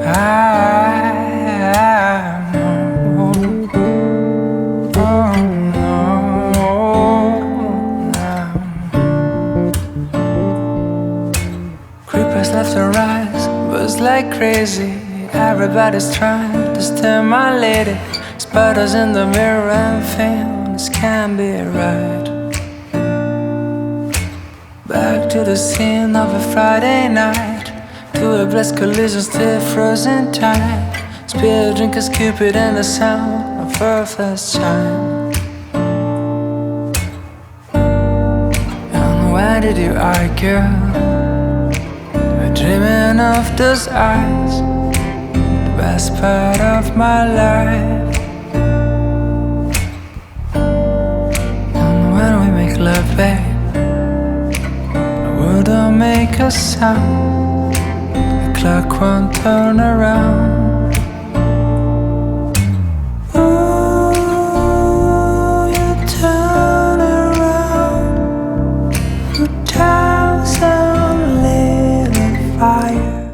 Creepers left to rise, buzz like crazy. Everybody's trying to stimulate it. Spiders in the mirror and feel this can't be right. Back to the scene of a Friday night, to a blessed collision still frozen tight. Spear drinkers, Cupid and the sound of her first chime. And why did you argue? We're dreaming of those eyes, the best part of my life. And when we make love, babe, don't make a sound, the clock won't turn around. Ooh, you turn around, 2,000 little fire.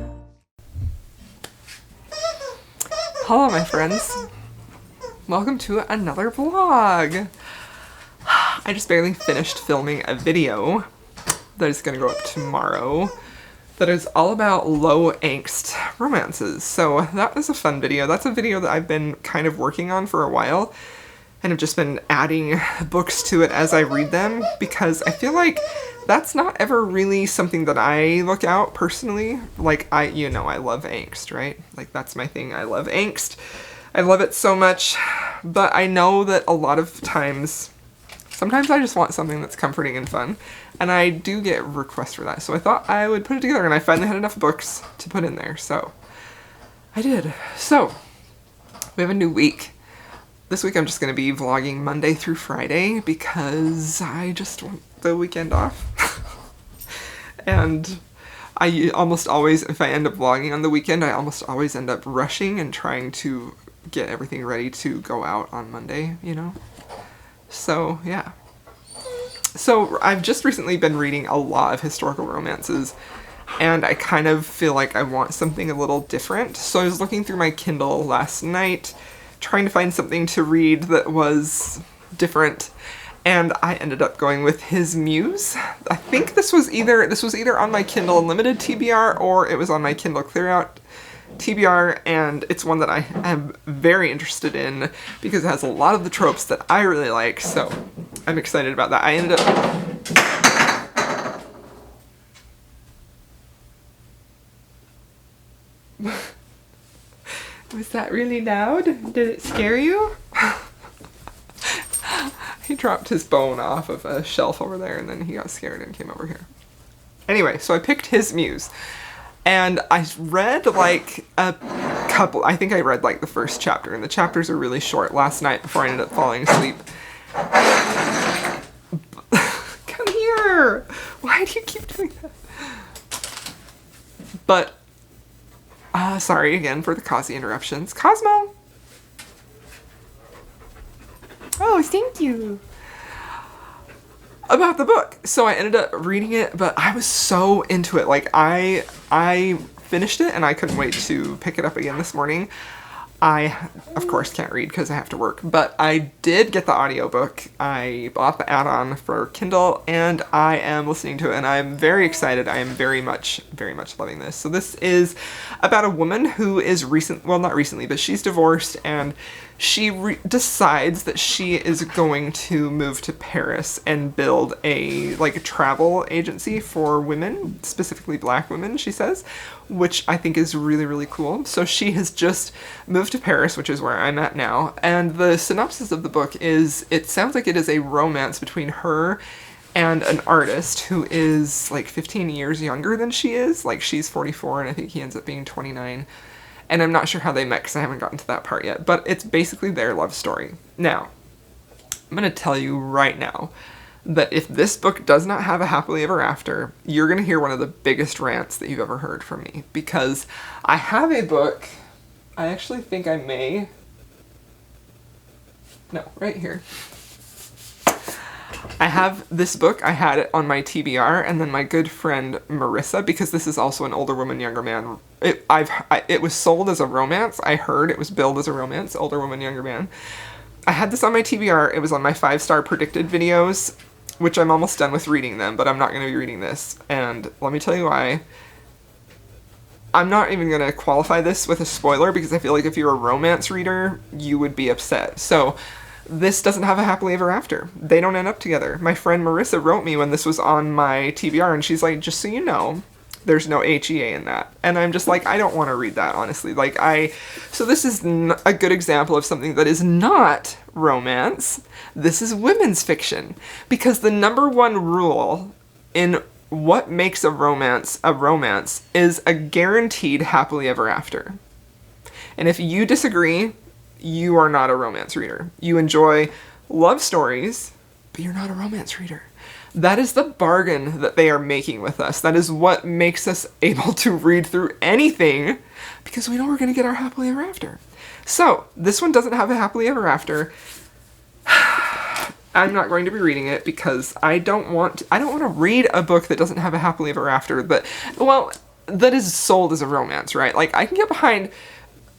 Hello my friends, welcome to another vlog. I just barely finished filming a video that is going to go up tomorrow that is all about low angst romances. So that was a fun video. That's a video that I've been kind of working on for a while and have just been adding books to it as I read them, because I feel like that's not ever really something that I look out personally. Like I love angst, right? Like that's my thing. I love angst. I love it so much, but I know that a lot of times, sometimes I just want something that's comforting and fun, and I do get requests for that. So I thought I would put it together, and I finally had enough books to put in there, so I did. So we have a new week. This week I'm just going to be vlogging Monday through Friday because I just want the weekend off. And I almost always, if I end up vlogging on the weekend, I almost always end up rushing and trying to get everything ready to go out on Monday, you know? So, yeah. So, I've just recently been reading a lot of historical romances, and I kind of feel like I want something a little different. So I was looking through my Kindle last night, trying to find something to read that was different, and I ended up going with His Muse. I think this was either on my Kindle Unlimited TBR or it was on my Kindle Clearout TBR, and it's one that I am very interested in because it has a lot of the tropes that I really like, so I'm excited about that. I ended up... Was that really loud? Did it scare you? He dropped his bone off of a shelf over there and then he got scared and came over here. Anyway, so I picked His Muse. And I read like a couple, I think I read like the first chapter, and the chapters are really short last night before I ended up falling asleep. Come here! Why do you keep doing that? But, sorry again for the Kazi interruptions. Cosmo! Oh, thank you! About the book. So I ended up reading it, but I was so into it. Like I finished it and I couldn't wait to pick it up again this morning. I, of course, can't read because I have to work, but I did get the audiobook. I bought the add-on for Kindle and I am listening to it and I'm very excited. I am very much loving this. So this is about a woman who is not recently, but she's divorced, and she decides that she is going to move to Paris and build a travel agency for women, specifically Black women, she says, which I think is really, really cool. So she has just moved to Paris, which is where I'm at now, and the synopsis of the book is, it sounds like it is a romance between her and an artist who is like 15 years younger than she is. Like she's 44 and I think he ends up being 29. And I'm not sure how they met because I haven't gotten to that part yet, but it's basically their love story. Now, I'm going to tell you right now that if this book does not have a happily ever after, you're going to hear one of the biggest rants that you've ever heard from me, because I have a book, I actually think I may, no, right here. I have this book, I had it on my TBR, and then my good friend Marissa, because this is also an older woman, younger man. It was sold as a romance. I heard it was billed as a romance, older woman, younger man. I had this on my TBR. It was on my 5-star predicted videos, which I'm almost done with reading them, but I'm not going to be reading this. And let me tell you why. I'm not even going to qualify this with a spoiler, because I feel like if you're a romance reader, you would be upset. So this doesn't have a happily ever after. They don't end up together. My friend Marissa wrote me when this was on my TBR, and she's like, just so you know, there's no HEA in that. And I'm just like, I don't want to read that, honestly. So this is a good example of something that is not romance. This is women's fiction. Because the number one rule in what makes a romance is a guaranteed happily ever after. And if you disagree, you are not a romance reader. You enjoy love stories, but you're not a romance reader. That is the bargain that they are making with us. That is what makes us able to read through anything, because we know we're going to get our happily ever after. So, this one doesn't have a happily ever after. I'm not going to be reading it because I don't want to read a book that doesn't have a happily ever after that is sold as a romance, right? Like, I can get behind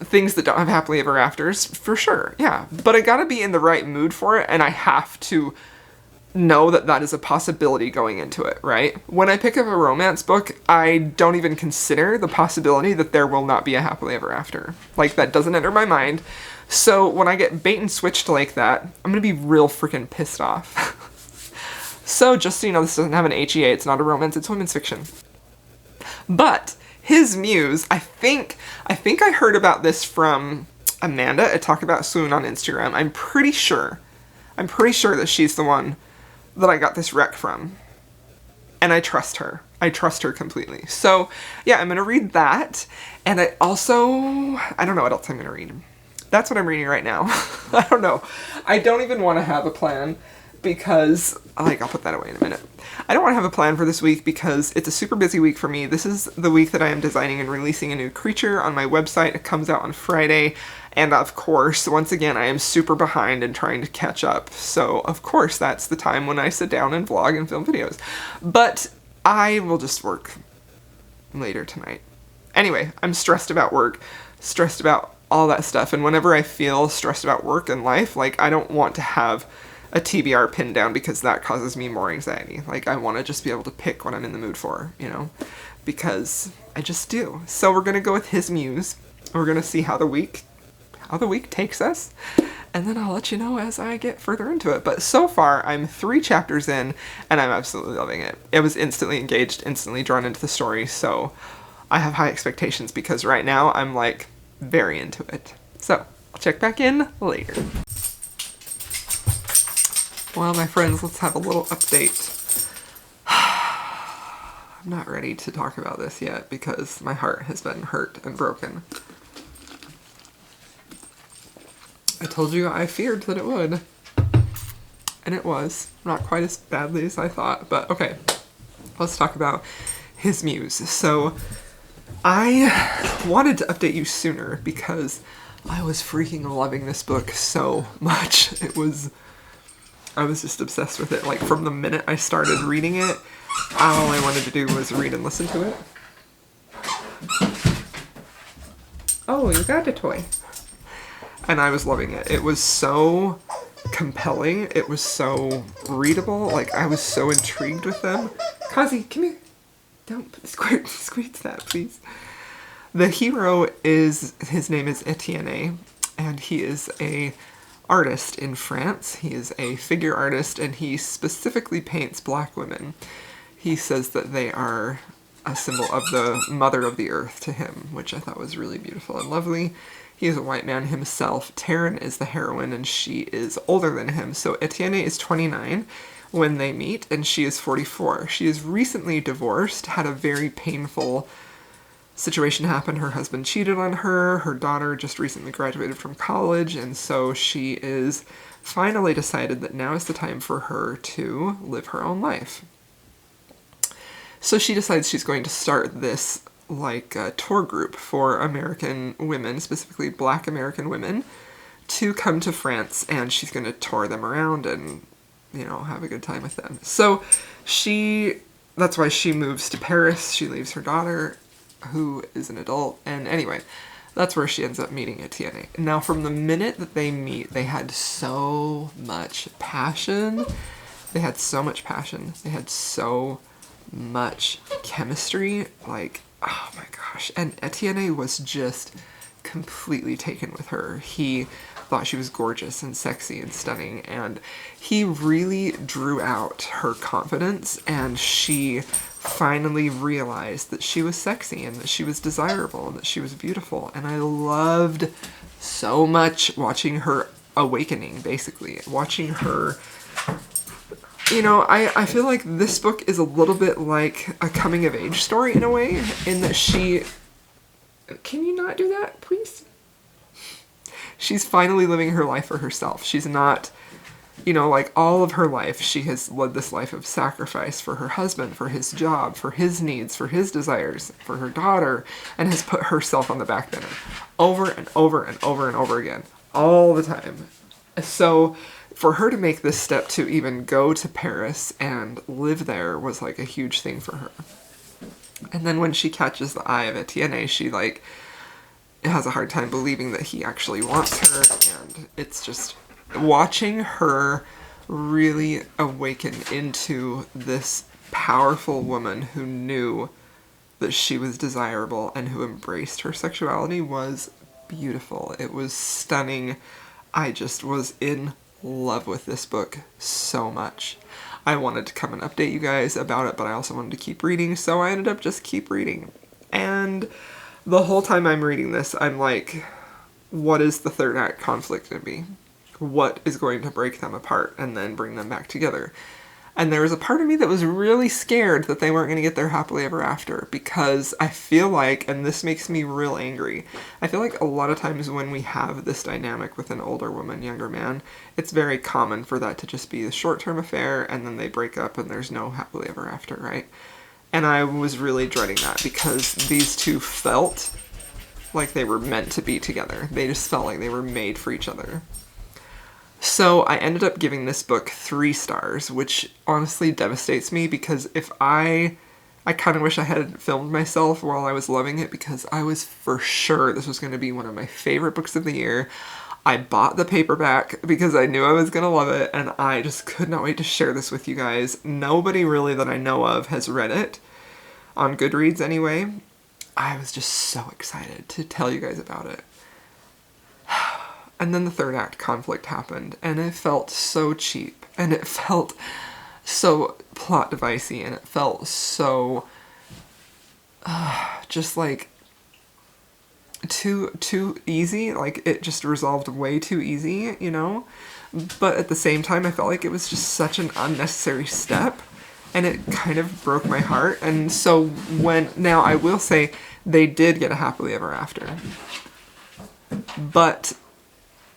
things that don't have happily ever afters for sure, yeah. But I gotta be in the right mood for it, and I have to know that that is a possibility going into it, right? When I pick up a romance book, I don't even consider the possibility that there will not be a happily ever after. Like, that doesn't enter my mind. So when I get bait and switched like that, I'm gonna be real freaking pissed off. So just so you know, this doesn't have an HEA, it's not a romance, it's women's fiction. But his muse, I think I heard about this from Amanda at Talk About Swoon on Instagram. I'm pretty sure that she's the one that I got this rec from. And I trust her. I trust her completely. So, yeah, I'm gonna read that. And I don't know what else I'm gonna read. That's what I'm reading right now. I don't know. I don't even want to have a plan because, I'll put that away in a minute. I don't want to have a plan for this week because it's a super busy week for me. This is the week that I am designing and releasing a new creature on my website. It comes out on Friday. And of course, once again, I am super behind and trying to catch up. So, of course, that's the time when I sit down and vlog and film videos. But I will just work later tonight. Anyway, I'm stressed about work, stressed about all that stuff. And whenever I feel stressed about work and life, I don't want to have a TBR pinned down because that causes me more anxiety. I want to just be able to pick what I'm in the mood for, because I just do. So we're going to go with his muse. We're going to see how the week takes us, and then I'll let you know as I get further into it. But so far, I'm 3 chapters in, and I'm absolutely loving it. I was instantly engaged, instantly drawn into the story, so I have high expectations because right now I'm very into it. So, I'll check back in later. Well, my friends, let's have a little update. I'm not ready to talk about this yet because my heart has been hurt and broken. I told you I feared that it would. And it was. Not quite as badly as I thought, but okay. Let's talk about his muse. So, I wanted to update you sooner because I was freaking loving this book so much. I was just obsessed with it. From the minute I started reading it, all I wanted to do was read and listen to it. Oh, you got a toy. And I was loving it. It was so compelling. It was so readable. I was so intrigued with them. Kazi, come here. Don't squeeze that, please. The hero his name is Etienne, and he is a artist in France. He is a figure artist, and he specifically paints black women. He says that they are a symbol of the mother of the earth to him, which I thought was really beautiful and lovely. He is a white man himself. Taryn is the heroine, and she is older than him. So Etienne is 29 when they meet, and she is 44. She is recently divorced, had a very painful situation happen. Her husband cheated on her. Her daughter just recently graduated from college, and so she is finally decided that now is the time for her to live her own life. So she decides she's going to start this tour group for American women, specifically Black American women, to come to France, and she's going to tour them around and you know, have a good time with them. So that's why she moves to Paris. She leaves her daughter, who is an adult. And anyway, that's where she ends up meeting Etienne. Now, from the minute that they meet, they had so much passion. They had so much passion. They had so much chemistry. Like, oh my gosh. And Etienne was just completely taken with her. He thought she was gorgeous and sexy and stunning, and he really drew out her confidence, and she finally realized that she was sexy and that she was desirable and that she was beautiful. And I loved so much watching her awakening, basically. Watching her, you know, I feel like this book is a little bit like a coming of age story in a way, in that she... Can you not do that, please? She's finally living her life for herself. She's not, you know, like all of her life, she has led this life of sacrifice for her husband, for his job, for his needs, for his desires, for her daughter, and has put herself on the back burner over and over and over and over again, all the time. So for her to make this step to even go to Paris and live there was like a huge thing for her. And then when she catches the eye of Etienne, she like has a hard time believing that he actually wants her, and it's just watching her really awaken into this powerful woman who knew that she was desirable and who embraced her sexuality was beautiful. It was stunning. I just was in love with this book so much. I wanted to come and update you guys about it, but I also wanted to keep reading, so I ended up just keep reading. And the whole time I'm reading this, I'm like, what is the third act conflict going to be? What is going to break them apart and then bring them back together? And there was a part of me that was really scared that they weren't going to get there happily ever after, because I feel like, and this makes me real angry, I feel like a lot of times when we have this dynamic with an older woman, younger man, it's very common for that to just be a short-term affair and then they break up and there's no happily ever after, right? And I was really dreading that because these two felt like they were meant to be together. They just felt like they were made for each other. So I ended up giving this book 3 stars, which honestly devastates me because I kind of wish I had filmed myself while I was loving it, because I was for sure this was going to be one of my favorite books of the year. I bought the paperback because I knew I was going to love it, and I just could not wait to share this with you guys. Nobody really that I know of has read it, on Goodreads anyway. I was just so excited to tell you guys about it. And then the third act conflict happened, and it felt so cheap, and it felt so plot devicey, and it felt so just like too easy. Like it just resolved way too easy, you know? But at the same time, I felt like it was just such an unnecessary step, and it kind of broke my heart. And so now I will say they did get a happily ever after, but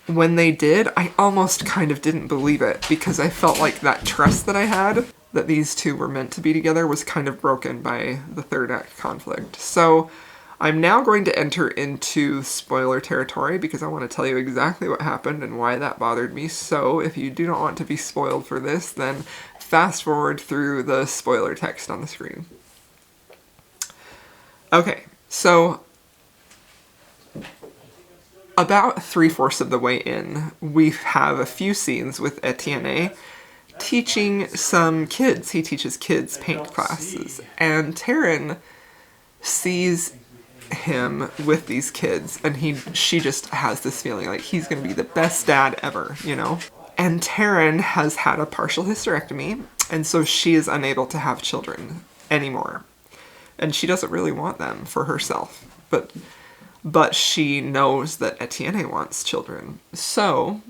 when they did, I almost kind of didn't believe it, because I felt like that trust that I had, that these two were meant to be together, was kind of broken by the third act conflict. So I'm now going to enter into spoiler territory, because I want to tell you exactly what happened and why that bothered me. So if you do not want to be spoiled for this, then fast forward through the spoiler text on the screen. Okay, so about 3/4 of the way in, we have a few scenes with Etienne teaching some kids. He teaches kids paint classes, and Taryn sees him with these kids, and she just has this feeling like he's going to be the best dad ever, you know? And Taryn has had a partial hysterectomy, and so she is unable to have children anymore. And she doesn't really want them for herself, but she knows that Etienne wants children. So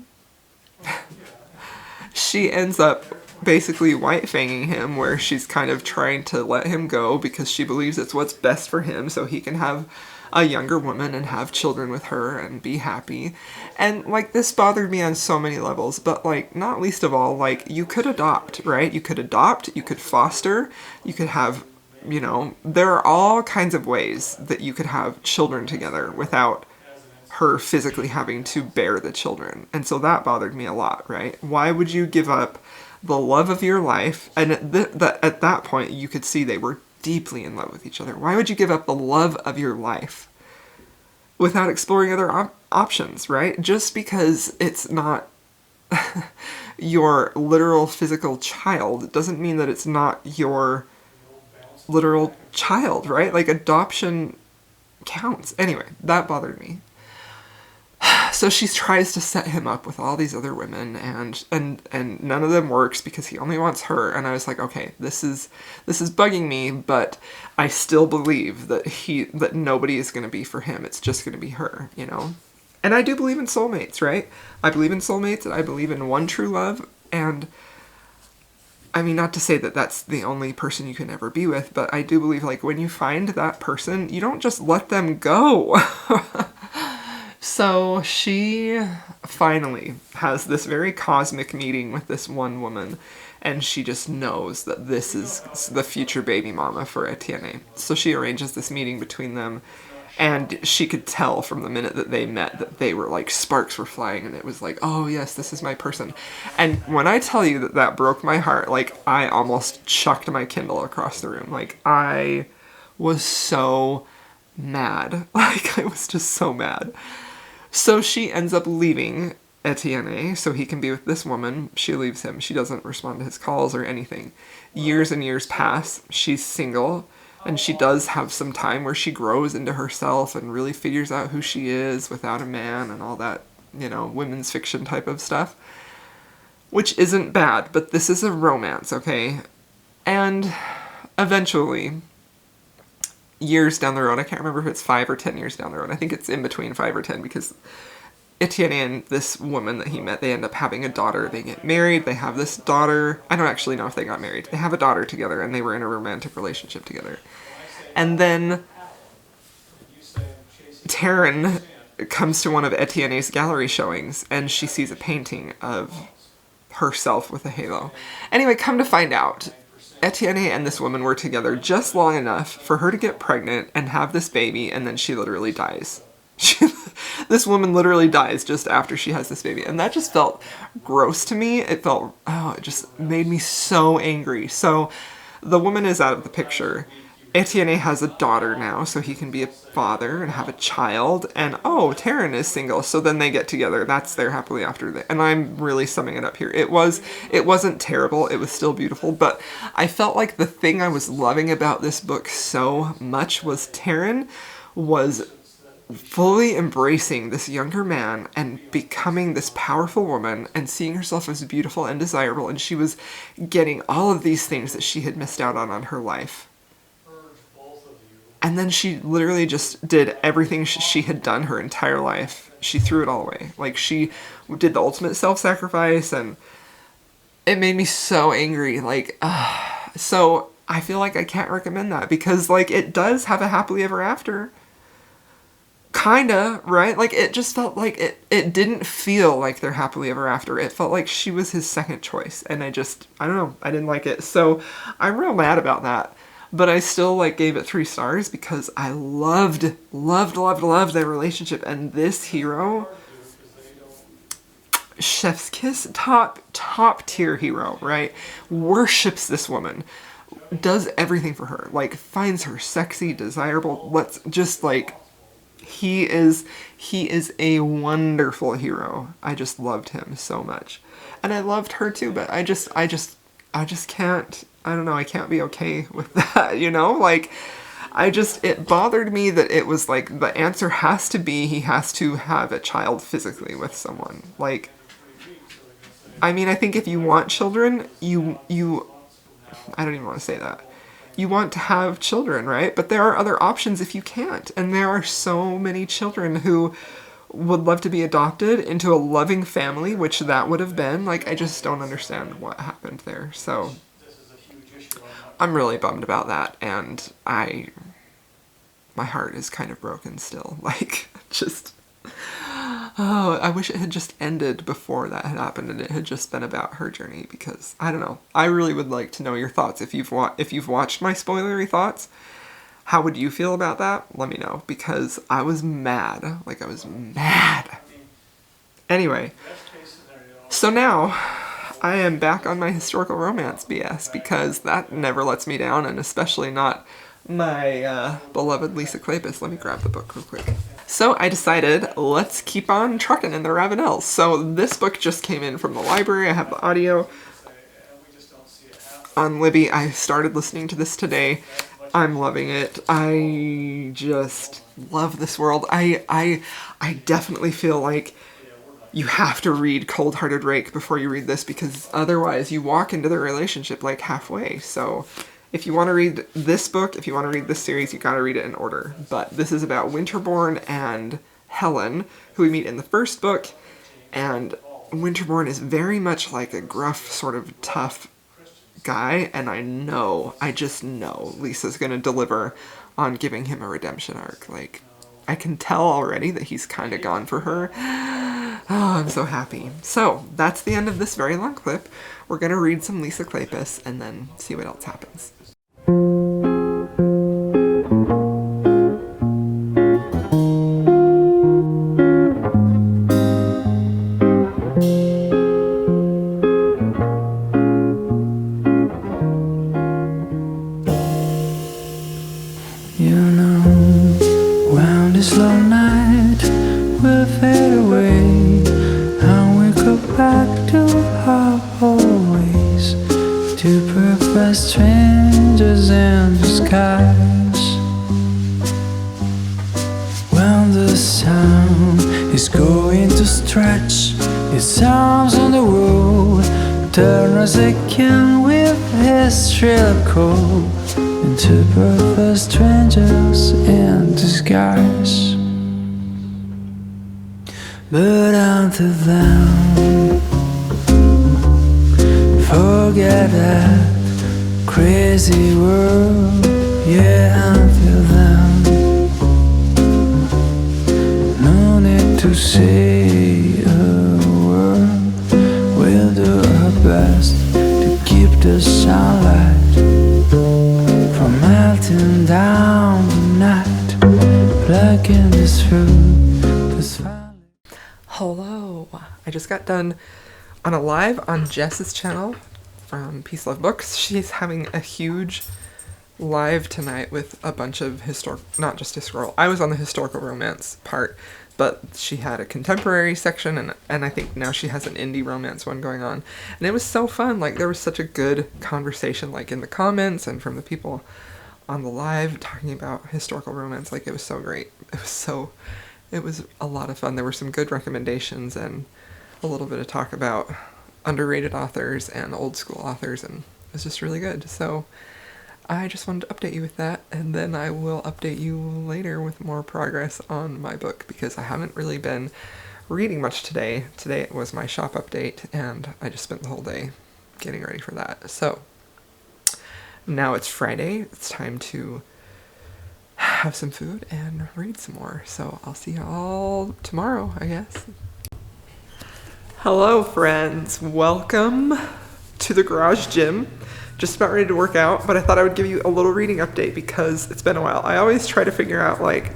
she ends up basically white-fanging him, where she's kind of trying to let him go because she believes it's what's best for him, so he can have a younger woman and have children with her and be happy. And like, this bothered me on so many levels, but like, not least of all, like, you could adopt, right? You could adopt, you could foster, you could have, you know, there are all kinds of ways that you could have children together without her physically having to bear the children. And so that bothered me a lot, right? Why would you give up the love of your life. And at that point, you could see they were deeply in love with each other. Why would you give up the love of your life without exploring other options, right? Just because it's not your literal physical child doesn't mean that it's not your literal child, right? Like, adoption counts. Anyway, that bothered me. So she tries to set him up with all these other women, and none of them works because he only wants her. And I was like, okay, this is bugging me, but I still believe that nobody is going to be for him. It's just going to be her, you know? And I do believe in soulmates, right? I believe in soulmates, and I believe in one true love. And I mean, not to say that that's the only person you can ever be with, but I do believe, like, when you find that person, you don't just let them go. So she finally has this very cosmic meeting with this one woman, and she just knows that this is the future baby mama for Etienne. So she arranges this meeting between them, and she could tell from the minute that they met that they were like, sparks were flying, and it was like, oh yes, this is my person. And when I tell you that that broke my heart, like, I almost chucked my Kindle across the room. Like, I was so mad. Like, I was just so mad. So she ends up leaving Etienne so he can be with this woman. She leaves him. She doesn't respond to his calls or anything. Years and years pass. She's single, and she does have some time where she grows into herself and really figures out who she is without a man and all that, you know, women's fiction type of stuff. Which isn't bad, but this is a romance, okay? And eventually, years down the road, I can't remember if it's 5 or 10 years down the road. I think it's in between 5 or 10, because Etienne and this woman that he met, they end up having a daughter. They get married. They have this daughter. I don't actually know if they got married. They have a daughter together, and they were in a romantic relationship together. And then Taryn comes to one of Etienne's gallery showings, and she sees a painting of herself with a halo. Anyway, come to find out, Etienne and this woman were together just long enough for her to get pregnant and have this baby, and then she literally dies. This woman literally dies just after she has this baby, and that just felt gross to me. It just made me so angry. So the woman is out of the picture. Etienne has a daughter now, so he can be a father and have a child. And Taryn is single, so then they get together. That's their happily after. And I'm really summing it up here. It wasn't terrible. It was still beautiful, but I felt like the thing I was loving about this book so much was Taryn was fully embracing this younger man and becoming this powerful woman and seeing herself as beautiful and desirable. And she was getting all of these things that she had missed out on her life. And then she literally just did everything she had done her entire life. She threw it all away. Like, she did the ultimate self-sacrifice, and it made me so angry. Like, so I feel like I can't recommend that, because, like, it does have a happily ever after. Kinda, right? Like, it just felt like it didn't feel like they're happily ever after. It felt like she was his second choice, and I don't know, I didn't like it. So I'm real mad about that. But I still, like, gave it 3 stars because I loved their relationship. And this hero, chef's kiss, top tier hero, right? Worships this woman, does everything for her, like, finds her sexy, desirable. Let's just, like, he is a wonderful hero. I just loved him so much, and I loved her too. But I just can't. I don't know, I can't be okay with that, you know? Like, it bothered me that it was like, the answer has to be he has to have a child physically with someone. Like, I mean, I think if you want children, you I don't even want to say that. You want to have children, right? But there are other options if you can't. And there are so many children who would love to be adopted into a loving family, which that would have been. Like, I just don't understand what happened there. So I'm really bummed about that, and my heart is kind of broken still. Like, just, I wish it had just ended before that had happened and it had just been about her journey, because, I don't know, I really would like to know your thoughts. If you've watched my spoilery thoughts, how would you feel about that? Let me know, because I was mad. Like, I was mad. Anyway, so now I am back on my historical romance BS because that never lets me down, and especially not my beloved Lisa Kleypas. Let me grab the book real quick. So I decided, let's keep on trucking in the Ravenels. So this book just came in from the library. I have the audio on Libby. I started listening to this today. I'm loving it. I just love this world. I definitely feel like you have to read Cold Hearted Rake before you read this, because otherwise you walk into the relationship like halfway. So if you want to read this book, if you want to read this series, you gotta read it in order. But this is about Winterbourne and Helen, who we meet in the first book. And Winterbourne is very much like a gruff, sort of tough guy. And I just know Lisa's gonna deliver on giving him a redemption arc. Like, I can tell already that he's kind of gone for her. Oh, I'm so happy. So that's the end of this very long clip. We're gonna read some Lisa Kleypas and then see what else happens. You know, when this long night will fade away, and we go back to our old ways, two perfect strangers in disguise. When the sun is going to stretch its arms on the road, turn us again with his shrill call into perfect strangers in disguise. But until then, forget that crazy world. Yeah, until then, no need to say a word. We'll do our best to keep the sunlight from melting down the night, plugging this food that's finally. Hello. I just got done on a live on Jess's channel from Peace Love Books. She's having a huge live tonight with a bunch of not just historical. I was on the historical romance part, but she had a contemporary section, and I think now she has an indie romance one going on. And it was so fun. Like, there was such a good conversation, like in the comments and from the people on the live talking about historical romance. Like, it was so great. It was a lot of fun. There were some good recommendations and a little bit of talk about underrated authors and old school authors, and it was just really good. So I just wanted to update you with that, and then I will update you later with more progress on my book, because I haven't really been reading much today. Today was my shop update, and I just spent the whole day getting ready for that. So now it's Friday. It's time to have some food and read some more. So I'll see y'all tomorrow, I guess. Hello, friends. Welcome to the garage gym. Just about ready to work out, but I thought I would give you a little reading update because it's been a while. I always try to figure out, like,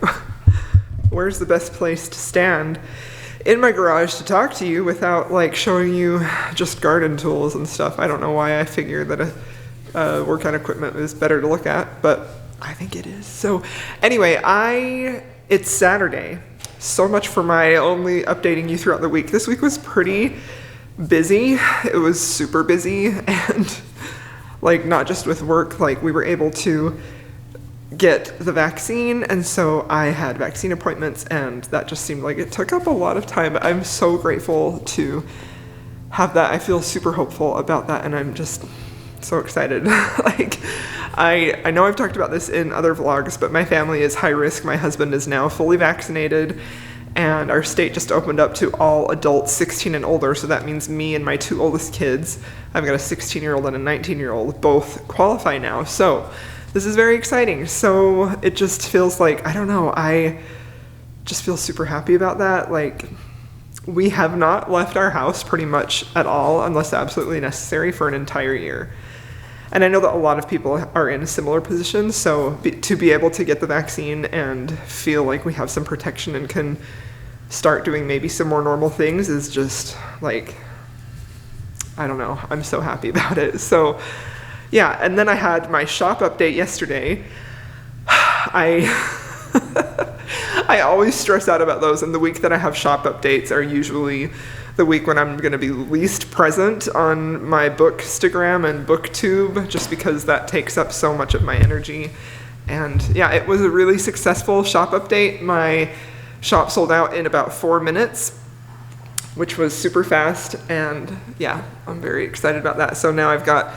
where's the best place to stand in my garage to talk to you without, like, showing you just garden tools and stuff. I don't know why I figure that a workout equipment is better to look at, but I think it is. So anyway, it's Saturday. So much for my only updating you throughout the week. This week was pretty busy. It was super busy, and like, not just with work, like, we were able to get the vaccine, and so I had vaccine appointments, and that just seemed like it took up a lot of time. I'm so grateful to have that. I feel super hopeful about that, and I'm just so excited. Like, I know I've talked about this in other vlogs, but my family is high risk. My husband is now fully vaccinated, and our state just opened up to all adults 16 and older, so that means me and my two oldest kids, I've got a 16-year-old and a 19-year-old, both qualify now. So this is very exciting. So it just feels like, I don't know, I just feel super happy about that. Like, we have not left our house pretty much at all unless absolutely necessary for an entire year. And I know that a lot of people are in a similar position, so to be able to get the vaccine and feel like we have some protection and can start doing maybe some more normal things is just, like, I don't know, I'm so happy about it. So yeah, and then I had my shop update yesterday. I I always stress out about those, and the week that I have shop updates are usually the week when I'm going to be least present on my Bookstagram and Booktube, just because that takes up so much of my energy. And yeah, it was a really successful shop update. My shop sold out in about 4 minutes, which was super fast, and yeah, I'm very excited about that. So now I've got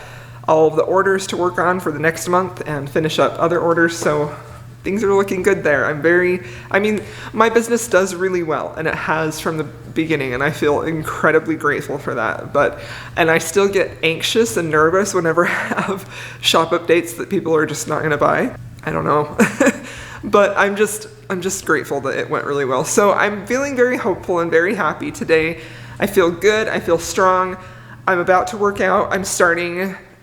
all of the orders to work on for the next month and finish up other orders, so things are looking good there. I mean, my business does really well, and it has from the beginning, and I feel incredibly grateful for that. And I still get anxious and nervous whenever I have shop updates that people are just not going to buy. I don't know. But I'm just grateful that it went really well. So I'm feeling very hopeful and very happy today. I feel good. I feel strong. I'm about to work out.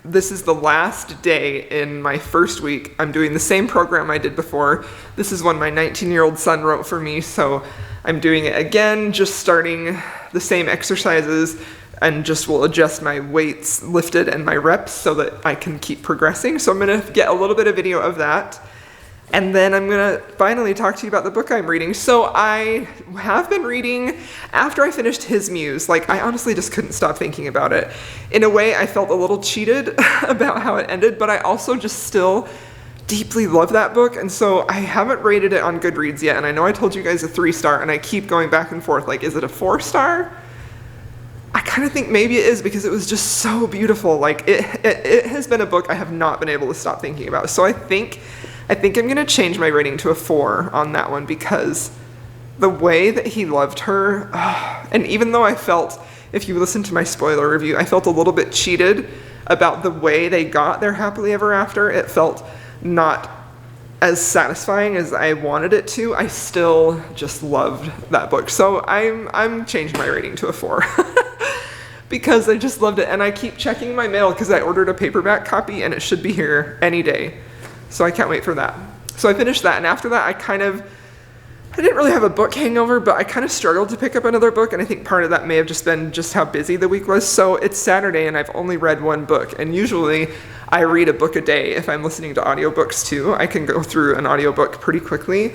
This is the last day in my first week. I'm doing the same program I did before. This is one my 19-year-old son wrote for me, so I'm doing it again, just starting the same exercises, and just will adjust my weights lifted and my reps so that I can keep progressing. So I'm gonna get a little bit of video of that. And then I'm gonna finally talk to you about the book I'm reading. So I have been reading after I finished His Muse. Like, I honestly just couldn't stop thinking about it. In a way, I felt a little cheated about how it ended, but I also just still deeply love that book. And so I haven't rated it on Goodreads yet. And I know I told you guys a 3-star, and I keep going back and forth. Like, is it a 4-star? I kind of think maybe it is, because it was just so beautiful. Like, it has been a book I have not been able to stop thinking about. So I think I'm going to change my rating to a 4 on that one, because the way that he loved her, and even though I felt, if you listen to my spoiler review, I felt a little bit cheated about the way they got their happily ever after. It felt not as satisfying as I wanted it to. I still just loved that book. So I'm changing my rating to a 4 because I just loved it. And I keep checking my mail because I ordered a paperback copy and it should be here any day. So I can't wait for that. So I finished that, and after that I didn't really have a book hangover, but I kind of struggled to pick up another book, and I think part of that may have just been just how busy the week was. So it's Saturday and I've only read one book, and usually I read a book a day if I'm listening to audiobooks too. I can go through an audiobook pretty quickly,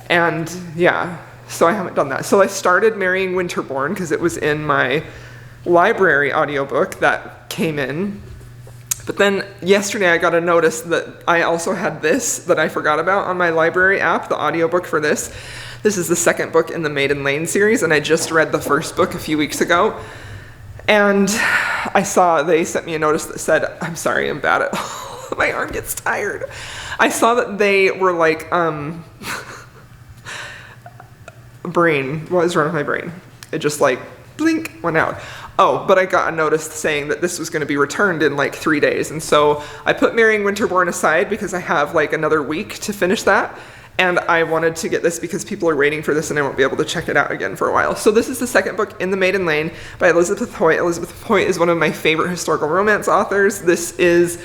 and yeah, so I haven't done that. So I started Marrying Winterbourne because it was in my library audiobook that came in. But then yesterday I got a notice that I also had this that I forgot about on my library app, the audiobook for this. This is the second book in the Maiden Lane series, and I just read the first book a few weeks ago. And they sent me a notice that said, I'm sorry, I'm bad at my arm gets tired. I saw that they were like, brain, what is wrong with my brain? It just like, blink, went out. Oh, but I got a notice saying that this was going to be returned in like 3 days. And so I put Marrying Winterbourne aside because I have like another week to finish that. And I wanted to get this because people are waiting for this and I won't be able to check it out again for a while. So this is the second book in the Maiden Lane by Elizabeth Hoyt. Elizabeth Hoyt is one of my favorite historical romance authors. This is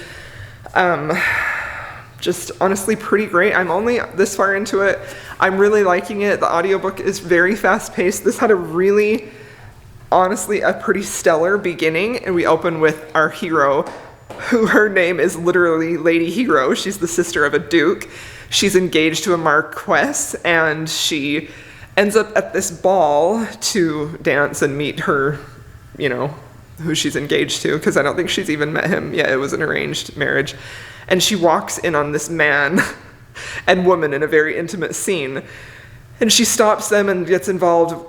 just honestly pretty great. I'm only this far into it. I'm really liking it. The audiobook is very fast paced. This had honestly a pretty stellar beginning, and we open with our hero, who her name is literally Lady Hero. She's the sister of a duke. She's engaged to a marquess, and she ends up at this ball to dance and meet her, who she's engaged to, because I don't think she's even met him. Yeah, it was an arranged marriage. And she walks in on this man and woman in a very intimate scene, and she stops them and gets involved,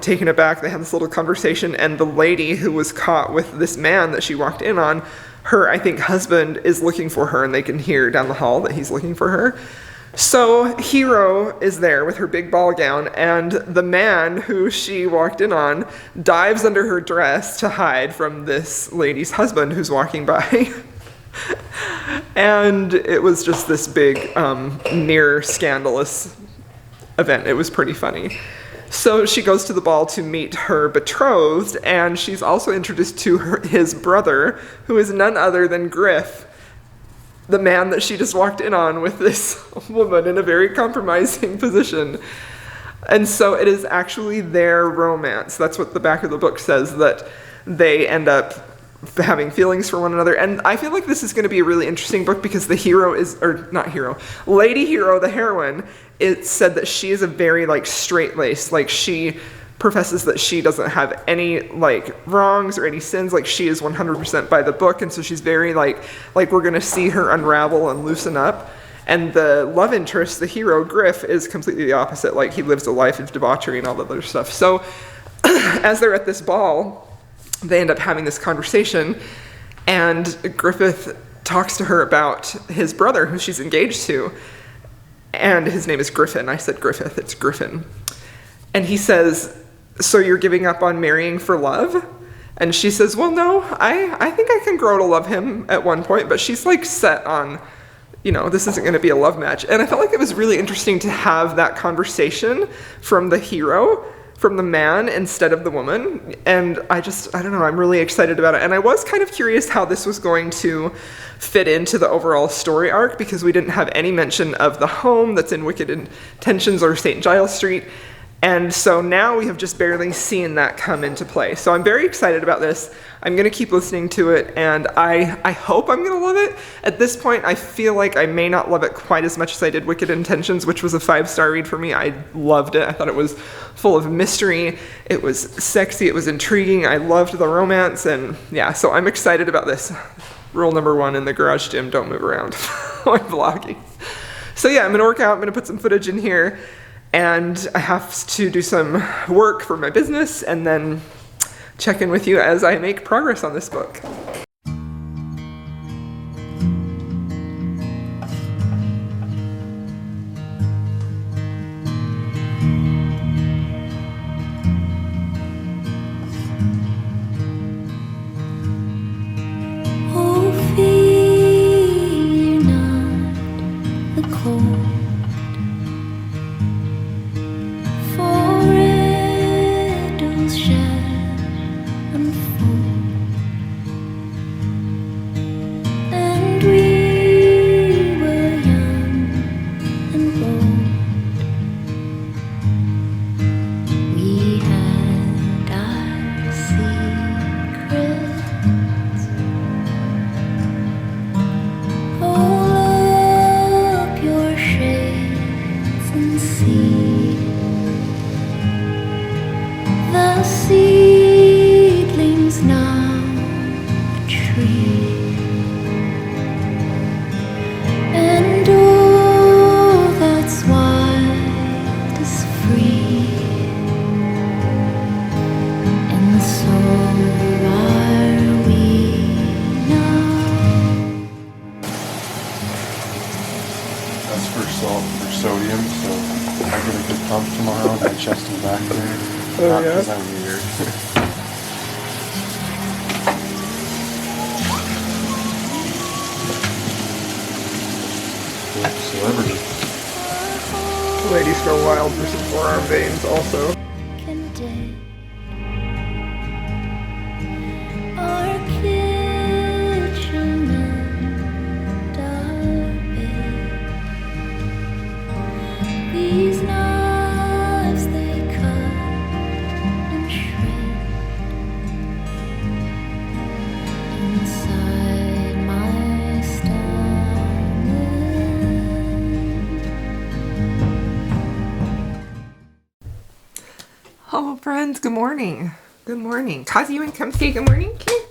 taken aback. They have this little conversation, and the lady who was caught with this man that she walked in on, her, I think, husband is looking for her, and they can hear down the hall that he's looking for her. So Hero is there with her big ball gown, and the man who she walked in on dives under her dress to hide from this lady's husband who's walking by. And it was just this big, near scandalous event. It was pretty funny. So she goes to the ball to meet her betrothed, and she's also introduced to his brother, who is none other than Griff, the man that she just walked in on with this woman in a very compromising position. And so it is actually their romance. That's what the back of the book says, that they end up having feelings for one another. And I feel like this is going to be a really interesting book because the hero is, or not hero, Lady Hero, the heroine, it said that she is a very like straight-laced, like she professes that she doesn't have any like wrongs or any sins, like she is 100% by the book, and so she's very like we're going to see her unravel and loosen up. And the love interest, the hero, Griff, is completely the opposite. Like, he lives a life of debauchery and all that other stuff. So, as they're at this ball, they end up having this conversation, and Griffith talks to her about his brother, who she's engaged to, and his name is Griffin. I said Griffith, it's Griffin. And he says, so you're giving up on marrying for love? And she says, well, no, I think I can grow to love him at one point, but she's like set on, you know, this isn't going to be a love match. And I felt like it was really interesting to have that conversation from the hero, from the man, instead of the woman. And I don't know, I'm really excited about it. And I was kind of curious how this was going to fit into the overall story arc, because we didn't have any mention of the home that's in Wicked Intentions or St. Giles Street. And so now we have just barely seen that come into play. So I'm very excited about this. I'm going to keep listening to it, and I hope I'm going to love it. At this point, I feel like I may not love it quite as much as I did Wicked Intentions, which was a 5-star read for me. I loved it. I thought it was full of mystery. It was sexy. It was intriguing. I loved the romance, and yeah, so I'm excited about this. Rule number 1 in the garage gym, don't move around while vlogging. So yeah, I'm going to work out. I'm going to put some footage in here. And I have to do some work for my business and then check in with you as I make progress on this book. Oh, fear not the cold. Sodium, so I get a good pump tomorrow in my chest and back there. Oh, Not yeah? because I'm weird. Celebrity. Ladies Go Wild for some forearm veins also. These knives they cut and shred inside my stomach. Hello friends, good morning. Good morning. Kazi, you want to come say good morning? Come here.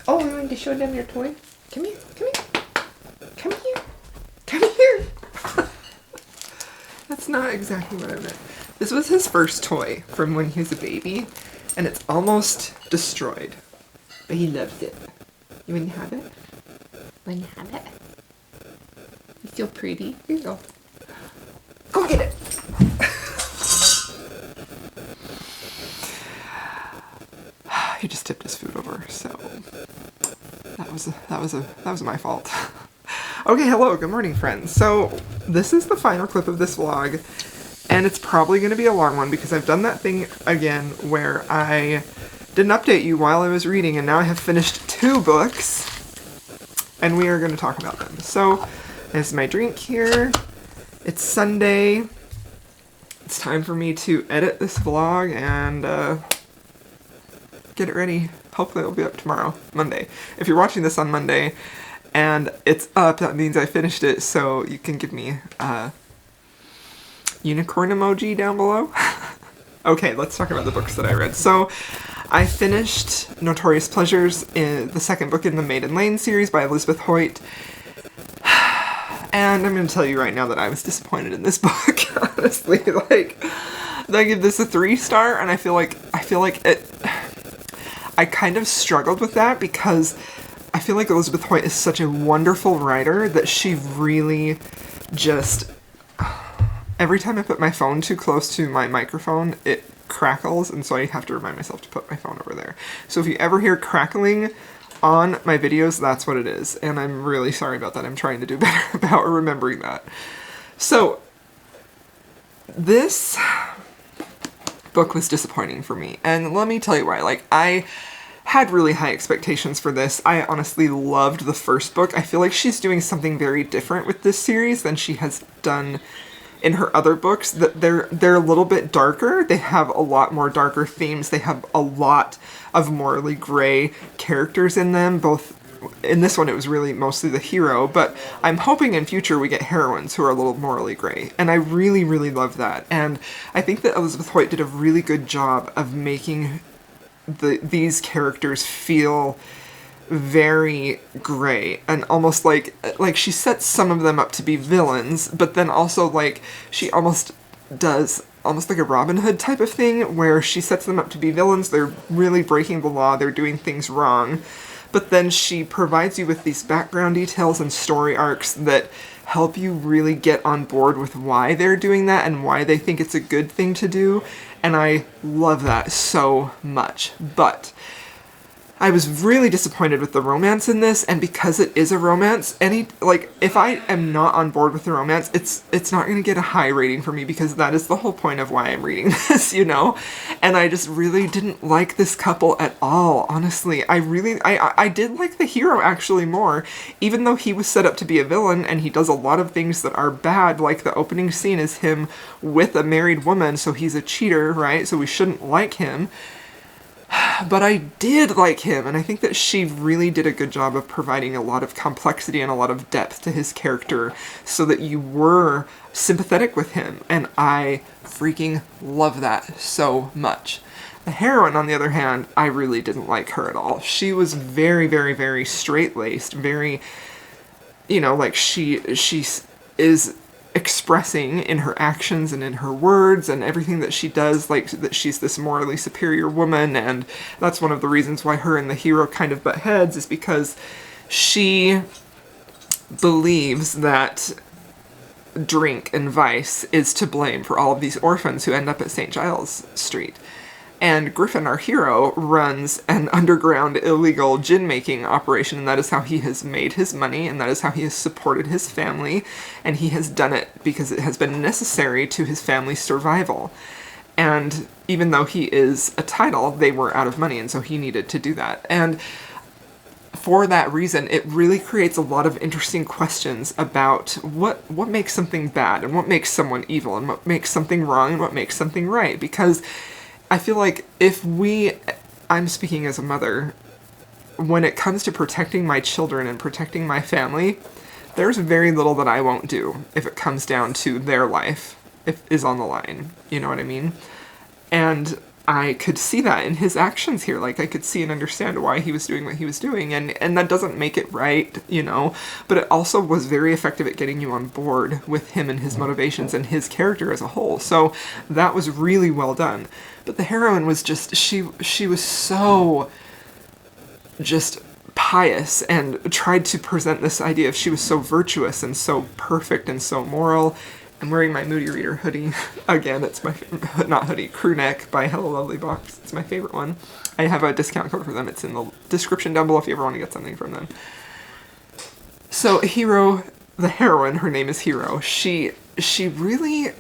Oh, you want to show them your toy? Come here, come here. Come here. Come here. That's not exactly what I meant. This was his first toy from when he was a baby, and it's almost destroyed. But he loves it. You want to have it? Want to have it? You feel pretty? Here you go. Go get it. He just tipped his food over, so that was my fault. Okay, hello, good morning, friends. So this is the final clip of this vlog, and it's probably going to be a long one because I've done that thing again where I didn't update you while I was reading, and now I have finished 2 books, and we are going to talk about them. So, this is my drink here. It's Sunday. It's time for me to edit this vlog and get it ready. Hopefully it'll be up tomorrow, Monday. If you're watching this on Monday and it's up, that means I finished it, so you can give me a unicorn emoji down below. Okay, let's talk about the books that I read. So, I finished Notorious Pleasures, the second book in the Maiden Lane series by Elizabeth Hoyt. And I'm going to tell you right now that I was disappointed in this book, honestly. Like, I give this a 3-star, and I feel like it... I kind of struggled with that because I feel like Elizabeth Hoyt is such a wonderful writer that she really just... Every time I put my phone too close to my microphone, it crackles, and so I have to remind myself to put my phone over there. So if you ever hear crackling on my videos, that's what it is, and I'm really sorry about that. I'm trying to do better about remembering that. So, this book was disappointing for me, and let me tell you why. Like, I had really high expectations for this. I honestly loved the first book. I feel like she's doing something very different with this series than she has done in her other books. That they're a little bit darker. They have a lot more darker themes. They have a lot of morally gray characters in them. Both in this one, it was really mostly the hero, but I'm hoping in future we get heroines who are a little morally gray, and I really, really love that. And I think that Elizabeth Hoyt did a really good job of making these characters feel very gray and almost like she sets some of them up to be villains, but then also like she almost does almost like a Robin Hood type of thing where she sets them up to be villains. They're really breaking the law, they're doing things wrong, but then she provides you with these background details and story arcs that help you really get on board with why they're doing that and why they think it's a good thing to do, and I love that so much. But I was really disappointed with the romance in this, and because it is a romance, if I am not on board with the romance, it's not going to get a high rating for me, because that is the whole point of why I'm reading this, you know? And I just really didn't like this couple at all, honestly. I did like the hero actually more, even though he was set up to be a villain, and he does a lot of things that are bad, like the opening scene is him with a married woman, so he's a cheater, right? So we shouldn't like him. But I did like him, and I think that she really did a good job of providing a lot of complexity and a lot of depth to his character so that you were sympathetic with him, and I freaking love that so much. The heroine, on the other hand, I really didn't like her at all. She was very, very, very straight-laced, very, you know, like she is expressing in her actions and in her words and everything that she does, like that she's this morally superior woman, and that's one of the reasons why her and the hero kind of butt heads, is because she believes that drink and vice is to blame for all of these orphans who end up at St. Giles Street. And Griffin, our hero, runs an underground illegal gin-making operation, and that is how he has made his money, and that is how he has supported his family, and he has done it because it has been necessary to his family's survival. And even though he is a title, they were out of money, and so he needed to do that. And for that reason, it really creates a lot of interesting questions about what makes something bad, and what makes someone evil, and what makes something wrong, and what makes something right. Because I feel like I'm speaking as a mother, when it comes to protecting my children and protecting my family, there's very little that I won't do if it comes down to their life is on the line. You know what I mean? And I could see that in his actions here. Like, I could see and understand why he was doing what he was doing, and that doesn't make it right, you know, but it also was very effective at getting you on board with him and his motivations and his character as a whole. So that was really well done. But the heroine was just, she was so just pious and tried to present this idea of she was so virtuous and so perfect and so moral. I'm wearing my Moody Reader hoodie. Again, it's my, not hoodie, crew neck by Hello Lovely Box. It's my favorite one. I have a discount code for them. It's in the description down below if you ever want to get something from them. So Hero, the heroine, her name is Hero, she really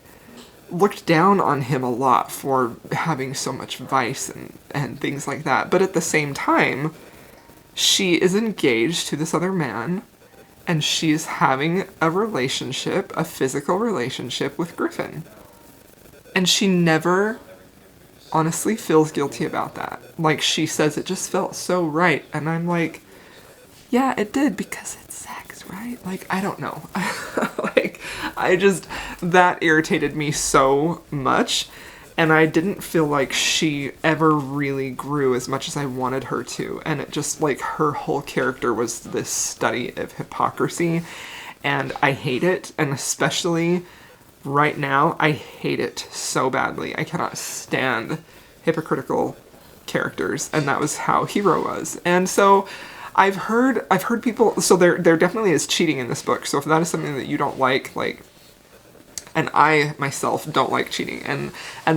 looked down on him a lot for having so much vice and things like that. But at the same time, she is engaged to this other man, and she's having a relationship, a physical relationship with Griffin. And she never honestly feels guilty about that. Like, she says it just felt so right. And I'm like, yeah, it did, because it's sex, right? Like, I don't know. Like, that irritated me so much. And I didn't feel like she ever really grew as much as I wanted her to. And it just, like, her whole character was this study of hypocrisy. And I hate it. And especially right now, I hate it so badly. I cannot stand hypocritical characters. And that was how Hero was. And so I've heard people, so there definitely is cheating in this book. So if that is something that you don't like, and I myself don't like cheating, and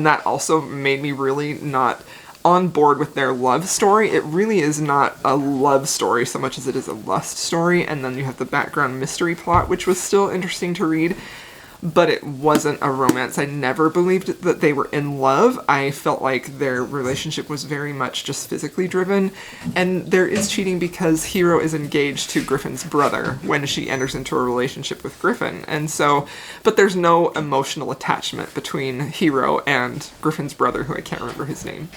that also made me really not on board with their love story. It really is not a love story so much as it is a lust story, and then you have the background mystery plot, which was still interesting to read, but it wasn't a romance. I never believed that they were in love. I felt like their relationship was very much just physically driven, and there is cheating because Hero is engaged to Griffin's brother when she enters into a relationship with Griffin, and so, but there's no emotional attachment between Hero and Griffin's brother, who I can't remember his name.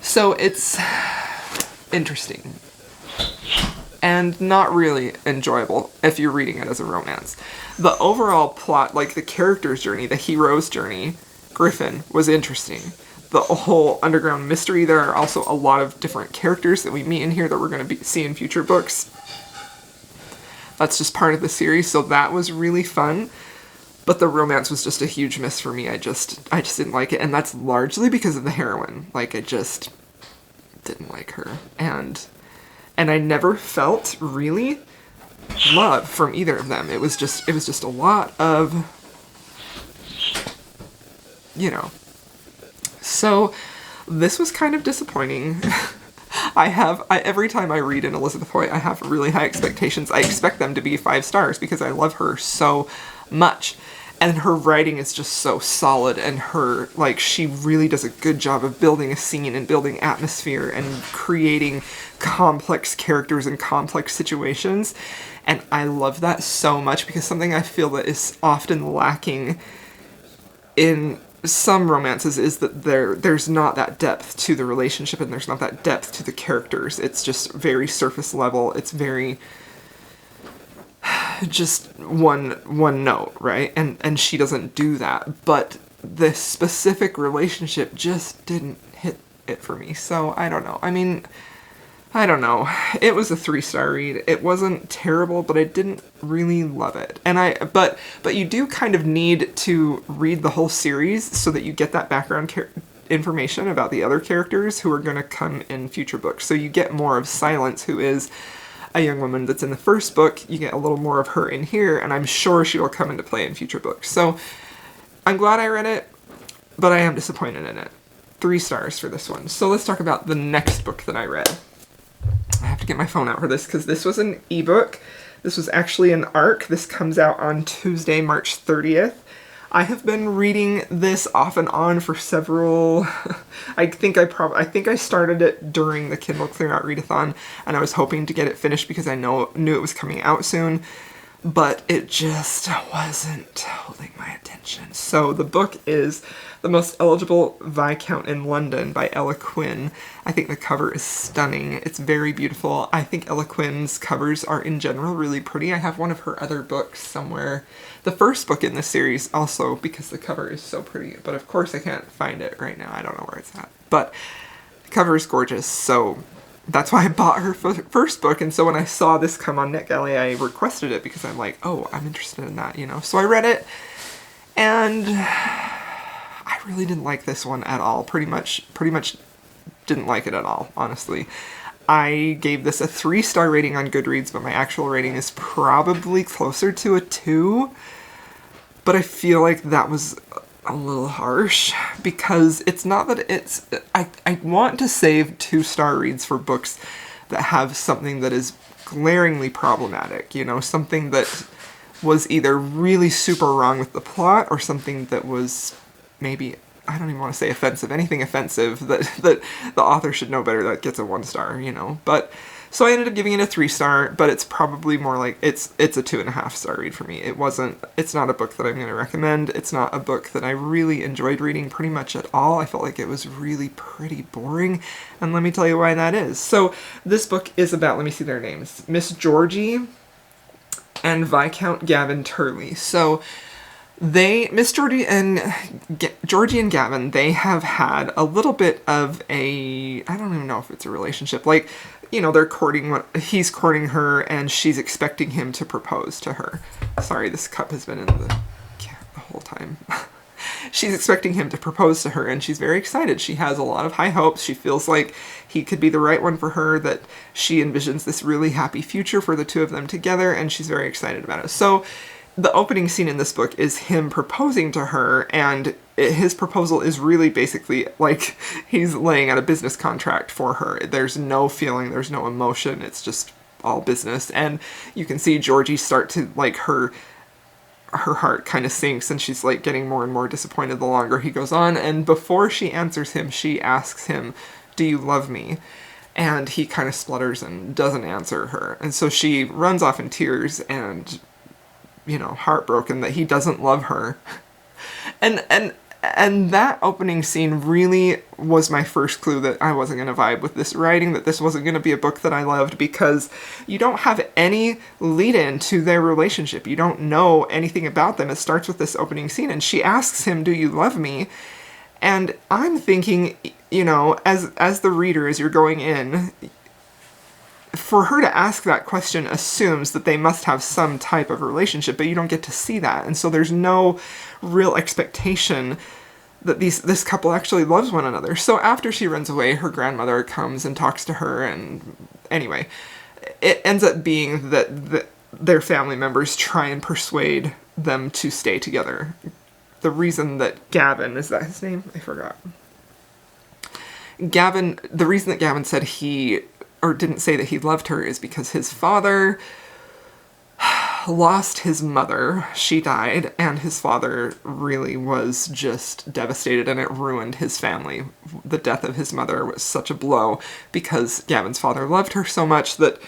So it's interesting and not really enjoyable if you're reading it as a romance. The overall plot, like the character's journey, the hero's journey, Griffin, was interesting. The whole underground mystery, there are also a lot of different characters that we meet in here that we're going to see in future books. That's just part of the series, so that was really fun. But the romance was just a huge miss for me. I just didn't like it, and that's largely because of the heroine. Like, I just didn't like her. And I never felt really love from either of them. It was just a lot of, you know. So this was kind of disappointing. Every time I read an Elizabeth Hoyt, I have really high expectations. I expect them to be 5 stars because I love her so much. And her writing is just so solid, and she really does a good job of building a scene and building atmosphere and creating complex characters and complex situations. And I love that so much, because something I feel that is often lacking in some romances is that there's not that depth to the relationship, and there's not that depth to the characters. It's just very surface level. It's very just one note, right? And she doesn't do that. But this specific relationship just didn't hit it for me. So I don't know. I mean, I don't know. It was a 3-star read. It wasn't terrible, but I didn't really love it. And but you do kind of need to read the whole series so that you get that background information about the other characters who are going to come in future books. So you get more of Silence, who is a young woman that's in the first book. You get a little more of her in here, and I'm sure she will come into play in future books. So I'm glad I read it, but I am disappointed in it. 3 stars for this one. So let's talk about the next book that I read. I have to get my phone out for this because this was an ebook. This was actually an ARC. This comes out on Tuesday, March 30th. I have been reading this off and on for several, I think I started it during the Kindle Clear Out Readathon, and I was hoping to get it finished because I knew it was coming out soon, but it just wasn't holding my attention. So the book is The Most Eligible Viscount in London by Ella Quinn. I think the cover is stunning. It's very beautiful. I think Ella Quinn's covers are in general really pretty. I have one of her other books somewhere. The first book in this series also, because the cover is so pretty. But of course I can't find it right now. I don't know where it's at. But the cover is gorgeous, so that's why I bought her first book. And so when I saw this come on NetGalley, I requested it because I'm like, oh, I'm interested in that, you know. So I read it, and I really didn't like this one at all. Pretty much didn't like it at all, honestly. I gave this a 3-star rating on Goodreads, but my actual rating is probably closer to a 2. But I feel like that was a little harsh, because it's not that it's... I want to save 2-star reads for books that have something that is glaringly problematic, you know, something that was either really super wrong with the plot, or something that was maybe, I don't even want to say offensive, anything offensive that the author should know better, that gets a 1-star, you know. But So I ended up giving it a 3-star, but it's probably more like, it's a 2.5-star read for me. It's not a book that I'm going to recommend. It's not a book that I really enjoyed reading pretty much at all. I felt like it was really pretty boring, and let me tell you why that is. So this book is about, let me see their names, Miss Georgie and Viscount Gavin Turley. So Miss Georgie and Gavin, they have had a little bit of I don't even know if it's a relationship. Like, you know, they're courting, he's courting her and she's expecting him to propose to her. Sorry, this cup has been in the whole time. She's expecting him to propose to her and she's very excited. She has a lot of high hopes. She feels like he could be the right one for her, that she envisions this really happy future for the two of them together, and she's very excited about it. So the opening scene in this book is him proposing to her, and his proposal is really basically like he's laying out a business contract for her. There's no feeling, there's no emotion, it's just all business. And you can see Georgie start to, like, her heart kind of sinks, and she's like getting more and more disappointed the longer he goes on. And before she answers him, she asks him, "Do you love me?" And he kind of splutters and doesn't answer her. And so she runs off in tears and, you know, heartbroken that he doesn't love her. And that opening scene really was my first clue that I wasn't going to vibe with this writing, that this wasn't going to be a book that I loved, because you don't have any lead-in to their relationship. You don't know anything about them. It starts with this opening scene, and she asks him, "Do you love me?" And I'm thinking, you know, as the reader, as you're going in, for her to ask that question assumes that they must have some type of relationship, but you don't get to see that. And so there's no real expectation that this couple actually loves one another. So after she runs away, her grandmother comes and talks to her, and anyway, it ends up being that their family members try and persuade them to stay together. The reason that Gavin, is that his name? I forgot. The reason that Gavin said didn't say that he loved her is because his father lost his mother. She died, and his father really was just devastated, and it ruined his family. The death of his mother was such a blow because Gavin's father loved her so much that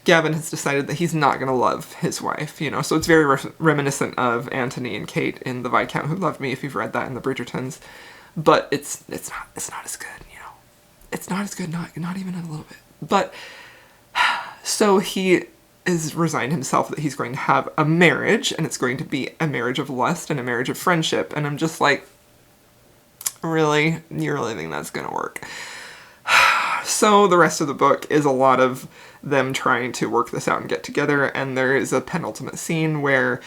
Gavin has decided that he's not going to love his wife, you know. So it's very reminiscent of Anthony and Kate in The Viscount Who Loved Me, if you've read that in the Bridgertons. But it's not as good, you know. It's not as good, not even a little bit. But so he is resigned himself that he's going to have a marriage, and it's going to be a marriage of lust and a marriage of friendship. And I'm just like, really? You really think that's going to work? So the rest of the book is a lot of them trying to work this out and get together, and there is a penultimate scene where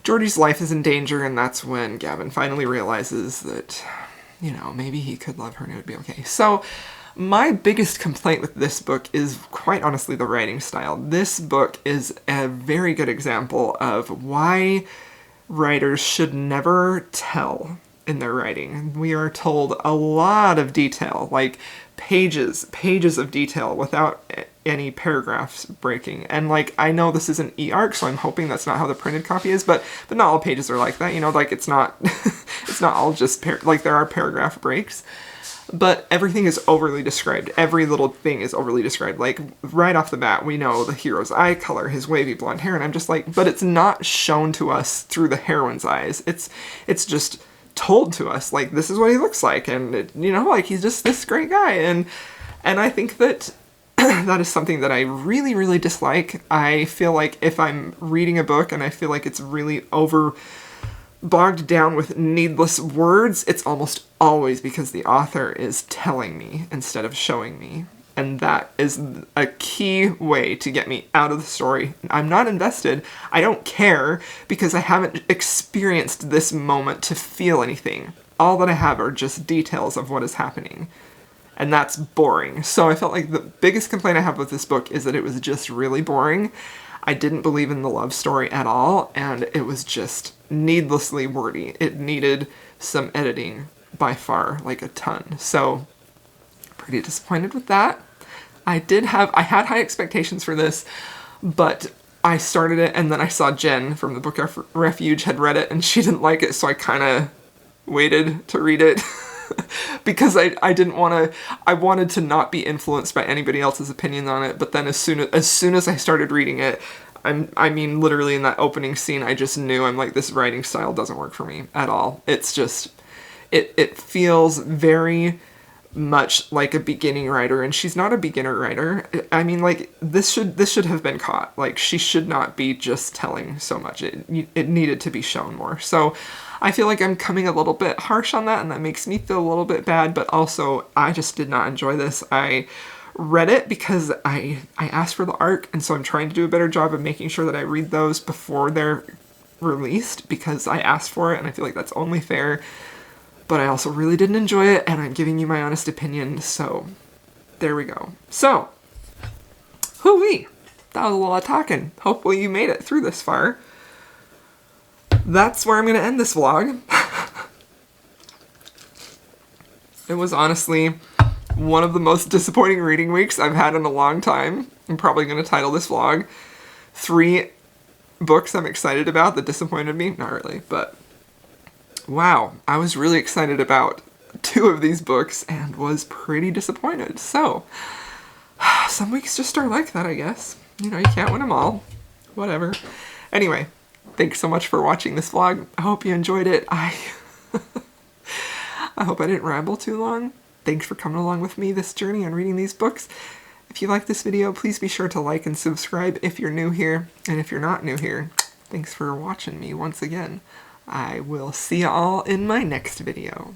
Georgie's life is in danger, and that's when Gavin finally realizes that, you know, maybe he could love her and it would be okay. So my biggest complaint with this book is, quite honestly, the writing style. This book is a very good example of why writers should never tell in their writing. We are told a lot of detail, like pages of detail without any paragraphs breaking. And like, I know this is an e-arc, so I'm hoping that's not how the printed copy is, but not all pages are like that, you know, like it's not it's not all just like there are paragraph breaks. But everything is overly described. Every little thing is overly described. Like, right off the bat, we know the hero's eye color, his wavy blonde hair, and I'm just like, but it's not shown to us through the heroine's eyes. It's just told to us, like, this is what he looks like, and, you know, like, he's just this great guy. And I think that that is something that I really, really dislike. I feel like if I'm reading a book and I feel like it's really bogged down with needless words, it's almost always because the author is telling me instead of showing me. And that is a key way to get me out of the story. I'm not invested. I don't care because I haven't experienced this moment to feel anything. All that I have are just details of what is happening. And that's boring. So I felt like the biggest complaint I have with this book is that it was just really boring. I didn't believe in the love story at all, and it was just needlessly wordy. It needed some editing by far, like a ton. So, pretty disappointed with that. I had high expectations for this, but I started it, and then I saw Jen from the Book Refuge had read it, and she didn't like it, so I kind of waited to read it. because I didn't want to, I wanted to not be influenced by anybody else's opinions on it, but then as soon as I started reading it, I mean, literally in that opening scene, I just knew, I'm like, this writing style doesn't work for me at all. It's just, it feels very much like a beginning writer, and she's not a beginner writer. I mean, like, this should have been caught. Like, she should not be just telling so much. It needed to be shown more. So I feel like I'm coming a little bit harsh on that, and that makes me feel a little bit bad, but also I just did not enjoy this. I read it because I asked for the ARC, and so I'm trying to do a better job of making sure that I read those before they're released, because I asked for it, and I feel like that's only fair. But I also really didn't enjoy it, and I'm giving you my honest opinion, so there we go. So, hoo-wee! That was a lot of talking. Hopefully you made it through this far. That's where I'm going to end this vlog. It was honestly one of the most disappointing reading weeks I've had in a long time. I'm probably going to title this vlog 3 books I'm excited about that disappointed me. Not really, but wow, I was really excited about 2 of these books and was pretty disappointed. So, some weeks just are like that, I guess. You know, you can't win them all. Whatever. Anyway, thanks so much for watching this vlog. I hope you enjoyed it. I hope I didn't ramble too long. Thanks for coming along with me this journey on reading these books. If you like this video, please be sure to like and subscribe if you're new here. And if you're not new here, thanks for watching me once again. I will see you all in my next video.